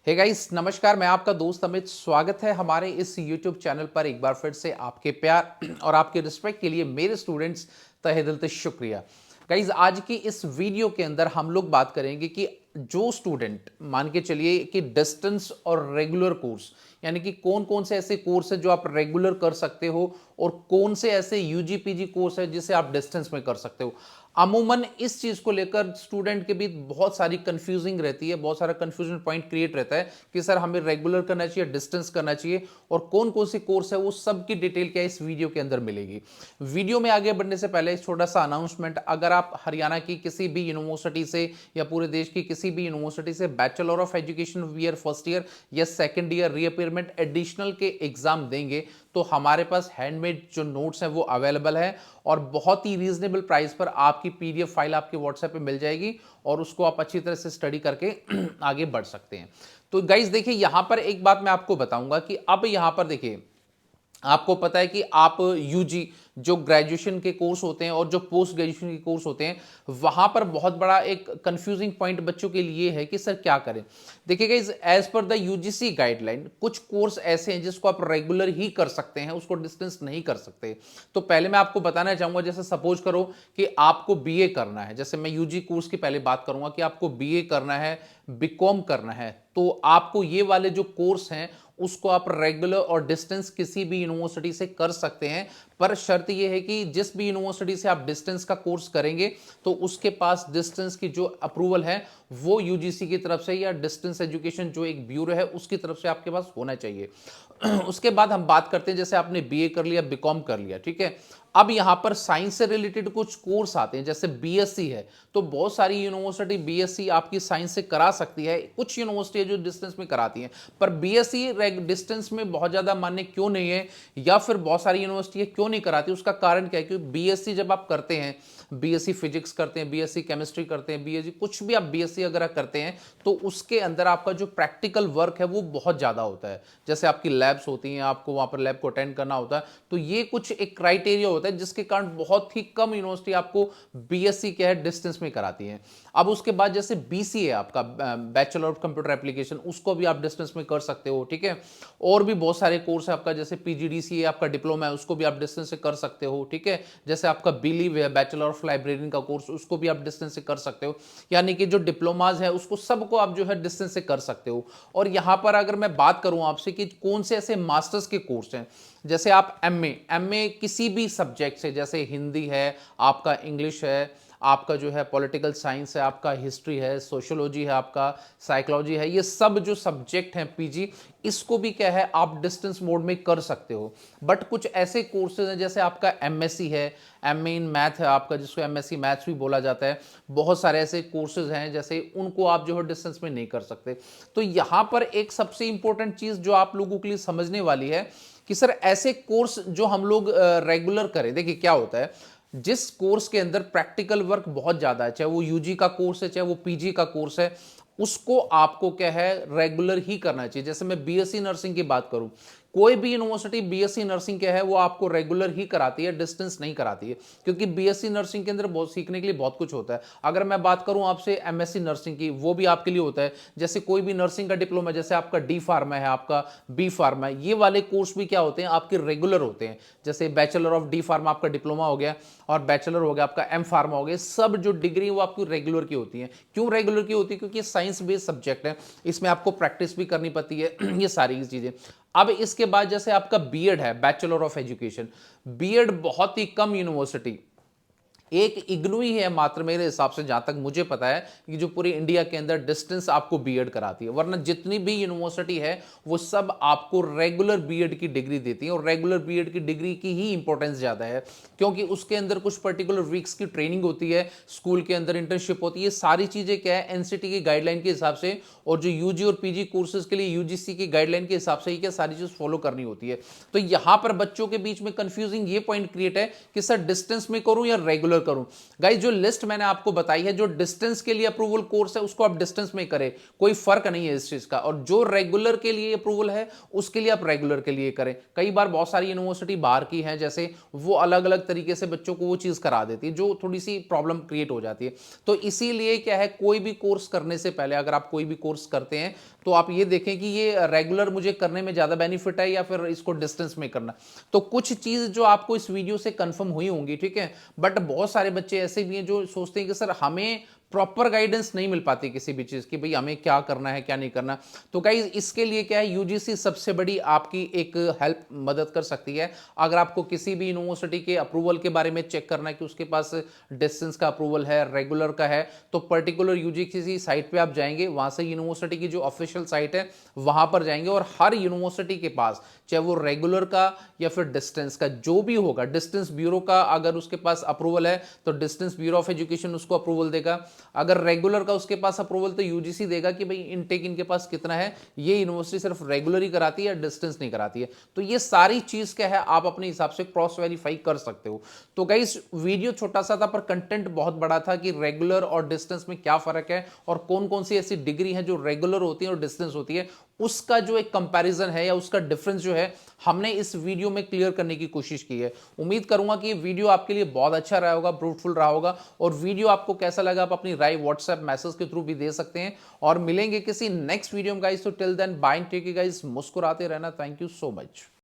Hey guys, नमस्कार। मैं आपका दोस्त अमित। स्वागत है हमारे इस YouTube चैनल पर। एक बार फिर से आपके प्यार और आपके रिस्पेक्ट के लिए मेरे स्टूडेंट्स तहे दिल से शुक्रिया। गाइस, आज की इस वीडियो के अंदर हम लोग बात करेंगे कि जो स्टूडेंट मान के चलिए कि डिस्टेंस और रेगुलर कोर्स, यानी कि कौन कौन से ऐसे कोर्स है जो आप रेगुलर कर सकते हो और कौन से ऐसे यूजी पीजी कोर्स है जिसे आप डिस्टेंस में कर सकते हो। अमूमन इस चीज को लेकर स्टूडेंट के बीच बहुत सारी कंफ्यूजिंग रहती है, बहुत सारा कंफ्यूजन पॉइंट क्रिएट रहता है कि सर हमें रेगुलर करना चाहिए, डिस्टेंस करना चाहिए, और कौन कौन से कोर्स है वो सब की डिटेल क्या इस वीडियो के अंदर मिलेगी। वीडियो में आगे बढ़ने से पहले एक छोटा सा अनाउंसमेंट। अगर आप हरियाणा की किसी भी यूनिवर्सिटी से या पूरे देश की किसी भी यूनिवर्सिटी से bachelor of education year first year या सेकंड ईयर रीअपीयरमेंट एडिशनल के एग्जाम देंगे तो हमारे पास हैंडमेड जो नोट्स हैं वो अवेलेबल है और बहुत ही रीजनेबल प्राइस पर आपकी पीडीएफ फाइल आपके व्हाट्सएप पे मिल जाएगी और उसको आप अच्छी तरह से स्टडी करके आगे बढ़ सकते हैं। तो गाइज देखिए, यहां पर एक बात मैं आपको बताऊंगा कि अब यहां पर देखिए, आपको पता है कि आप यूजी जो ग्रेजुएशन के कोर्स होते हैं और जो पोस्ट ग्रेजुएशन के कोर्स होते हैं, वहां पर बहुत बड़ा एक कंफ्यूजिंग पॉइंट बच्चों के लिए है कि सर क्या करें। देखिएगा, एज पर द यूजीसी गाइडलाइन कुछ कोर्स ऐसे हैं जिसको आप रेगुलर ही कर सकते हैं, उसको डिस्टेंस नहीं कर सकते। तो पहले मैं आपको बताना चाहूंगा, जैसे सपोज करो कि आपको बीए करना है, जैसे मैं यूजी कोर्स की पहले बात करूंगा कि आपको बीए करना है, बीकॉम करना है, तो आपको ये वाले जो कोर्स हैं उसको आप रेगुलर और डिस्टेंस किसी भी यूनिवर्सिटी से कर सकते हैं। पर शर्त यह है कि जिस भी यूनिवर्सिटी से आप डिस्टेंस का कोर्स करेंगे तो उसके पास डिस्टेंस की जो अप्रूवल है वो यूजीसी की तरफ से या डिस्टेंस एजुकेशन जो एक ब्यूरो है उसकी तरफ से आपके पास होना चाहिए। उसके बाद हम बात करते हैं, जैसे आपने बीए कर लिया, बीकॉम कर लिया, ठीक है। अब यहां पर साइंस से रिलेटेड कुछ कोर्स आते हैं, जैसे बीएससी है, तो बहुत सारी यूनिवर्सिटी बीएससी आपकी साइंस से करा सकती है, कुछ यूनिवर्सिटी है जो डिस्टेंस में कराती हैं। पर बीएससी डिस्टेंस में बहुत ज्यादा मान्य क्यों नहीं है, या फिर बहुत सारी यूनिवर्सिटी क्यों नहीं कराती, उसका कारण क्या है? क्योंकि बीएससी जब आप करते हैं, बीएससी फिजिक्स करते हैं, बीएससी केमिस्ट्री करते हैं, बीएससी कुछ भी आप बीएससी अगर करते हैं तो उसके अंदर आपका जो प्रैक्टिकल वर्क है वो बहुत ज्यादा होता है। जैसे आपकी लैब्स होती हैं, आपको वहां पर लैब को अटेंड करना होता है, तो ये कुछ एक क्राइटेरिया होता है जिसके कारण बहुत ही कम यूनिवर्सिटी आपको बीएससी क्या है डिस्टेंस में कराती है। अब उसके बाद जैसे बीसीए आपका बैचलर ऑफ कंप्यूटर एप्लीकेशन, उसको भी आप डिस्टेंस में कर सकते हो, ठीक है। और भी बहुत सारे कोर्स है आपका, जैसे पीजीडीसीए आपका डिप्लोमा है, उसको भी आप डिस्टेंस से कर सकते हो, ठीक है। जैसे आपका बिलीव है बैचलर ऑफ लाइब्रेरियन का कोर्स, उसको भी आप डिस्टेंस से कर सकते हो। यानी कि जो डिप्लोमाज है उसको सबको आप जो है डिस्टेंस से कर सकते हो। और यहां पर अगर मैं बात करूं आपसे कि कौन से ऐसे मास्टर्स के कोर्स हैं, जैसे आप एमए किसी भी सब्जेक्ट से, जैसे हिंदी है आपका, इंग्लिश है आपका, जो है पॉलिटिकल साइंस है आपका, हिस्ट्री है, सोशियोलॉजी है आपका, साइकोलॉजी है, ये सब जो सब्जेक्ट हैं पीजी, इसको भी क्या है आप डिस्टेंस मोड में कर सकते हो। बट कुछ ऐसे कोर्सेज हैं, जैसे आपका एमएससी है, एमए इन मैथ है आपका, जिसको एमएससी मैथ्स भी बोला जाता है, बहुत सारे ऐसे कोर्सेज हैं जैसे, उनको आप जो है डिस्टेंस में नहीं कर सकते। तो यहां पर एक सबसे इंपॉर्टेंट चीज जो आप लोगों के लिए समझने वाली है कि सर ऐसे कोर्स जो हम लोग रेगुलर करें। देखिए क्या होता है, जिस कोर्स के अंदर प्रैक्टिकल वर्क बहुत ज्यादा है, चाहे वो यूजी का कोर्स है चाहे वो पीजी का कोर्स है, उसको आपको क्या है रेगुलर ही करना चाहिए। जैसे मैं बीएससी नर्सिंग की बात करूं, कोई भी यूनिवर्सिटी बीएससी नर्सिंग क्या है वो आपको रेगुलर ही कराती है, डिस्टेंस नहीं कराती है, क्योंकि बीएससी नर्सिंग के अंदर बहुत सीखने के लिए बहुत कुछ होता है। अगर मैं बात करूं आपसे एमएससी नर्सिंग की, वो भी आपके लिए होता है। जैसे कोई भी नर्सिंग का डिप्लोमा, जैसे आपका डी फार्मा है, आपका बी फार्मा है, ये वाले कोर्स भी क्या होते हैं आपके रेगुलर होते हैं। जैसे बैचलर ऑफ डी फार्मा आपका डिप्लोमा हो गया और बैचलर हो गया आपका एम फार्मा हो गया, सब जो डिग्री वो आपकी रेगुलर की होती है। क्यों रेगुलर की होती है? क्योंकि साइंस बेस्ड सब्जेक्ट है, इसमें आपको प्रैक्टिस भी करनी पड़ती है ये सारी चीजें। अब इसके बाद जैसे आपका बीएड है, बैचलर ऑफ एजुकेशन, बीएड बहुत ही कम यूनिवर्सिटी, एक इग्नू ही है मात्र मेरे हिसाब से, जहां तक मुझे पता है, कि जो पूरी इंडिया के अंदर डिस्टेंस आपको बीएड कराती है। वरना जितनी भी यूनिवर्सिटी है वो सब आपको रेगुलर बीएड की डिग्री देती है, और रेगुलर बीएड की डिग्री की ही इंपॉर्टेंस ज्यादा है, क्योंकि उसके अंदर कुछ पर्टिकुलर वीक्स की ट्रेनिंग होती है, स्कूल के अंदर इंटर्नशिप होती है, सारी चीजें क्या है एनसीटी की गाइडलाइन के हिसाब से, और जो यूजी और पीजी कोर्सेज के लिए यूजीसी की गाइडलाइन के हिसाब से ही क्या सारी चीज फॉलो करनी होती है। तो यहां पर बच्चों के बीच में कंफ्यूजिंग ये पॉइंट क्रिएट है कि सर डिस्टेंस में करूं या रेगुलर करूं। गाइस, जो लिस्ट मैंने आपको बताई है, जो डिस्टेंस के लिए अप्रूवल कोर्स है उसको आप डिस्टेंस में करें, कोई फर्क नहीं है इस चीज का, और जो रेगुलर के लिए अप्रूवल है उसके लिए आप रेगुलर के लिए करें। कई बार बहुत सारी यूनिवर्सिटी बाहर की है, जैसे वो अलग अलग तरीके से बच्चों को वो चीज करा देती है, जो थोड़ी सी प्रॉब्लम क्रिएट हो जाती है। तो इसीलिए क्या है, कोई भी कोर्स करने से पहले, अगर आप कोई भी कोर्स करते हैं तो आप ये देखें कि ये रेगुलर मुझे करने में ज़्यादा बेनिफिट है या फिर इसको डिस्टेंस में करना। तो कुछ चीज़ जो आपको इस वीडियो से कंफर्म हुई होंगी, ठीक है, बट बहुत सारे बच्चे ऐसे भी हैं जो सोचते हैं कि सर हमें प्रॉपर गाइडेंस नहीं मिल पाती किसी भी चीज़ की, भाई हमें क्या करना है क्या नहीं करना। तो गाइज इसके लिए क्या है, यूजीसी सबसे बड़ी आपकी एक हेल्प मदद कर सकती है। अगर आपको किसी भी यूनिवर्सिटी के अप्रूवल के बारे में चेक करना है कि उसके पास डिस्टेंस का अप्रूवल है, रेगुलर का है, तो पर्टिकुलर यूजीसी साइट पे आप जाएंगे, वहां से यूनिवर्सिटी की जो ऑफिशियल साइट है वहां पर जाएंगे, और हर यूनिवर्सिटी के पास चाहे वो रेगुलर का या फिर डिस्टेंस का जो भी होगा, डिस्टेंस ब्यूरो का अगर उसके पास अप्रूवल है तो डिस्टेंस ब्यूरो ऑफ एजुकेशन उसको अप्रूवल देगा, अगर रेगुलर का उसके पास अप्रूवल तो यूजीसी देगा कि भाई इनटेक इनके पास कितना है, ये यूनिवर्सिटी सिर्फ रेगुलर ही कराती है, डिस्टेंस नहीं कराती है। तो ये सारी चीज क्या है, आप अपने हिसाब से क्रॉस वेरीफाई कर सकते हो। तो गाइस वीडियो छोटा सा था पर कंटेंट बहुत बड़ा था कि रेगुलर और डिस्टेंस में क्या फर्क है और कौन कौन सी ऐसी डिग्री है जो रेगुलर होती है और डिस्टेंस होती है, उसका जो एक कंपैरिजन है या उसका डिफरेंस जो है हमने इस वीडियो में क्लियर करने की कोशिश की है। उम्मीद करूंगा कि ये वीडियो आपके लिए बहुत अच्छा रहा होगा, फ्रूटफुल रहा होगा। और वीडियो आपको कैसा लगा आप अपनी राय व्हाट्सएप मैसेज के थ्रू भी दे सकते हैं। और मिलेंगे किसी नेक्स्ट वीडियो में गाइस, तो till then bye, take care guys, मुस्कुराते रहना। Thank you so much.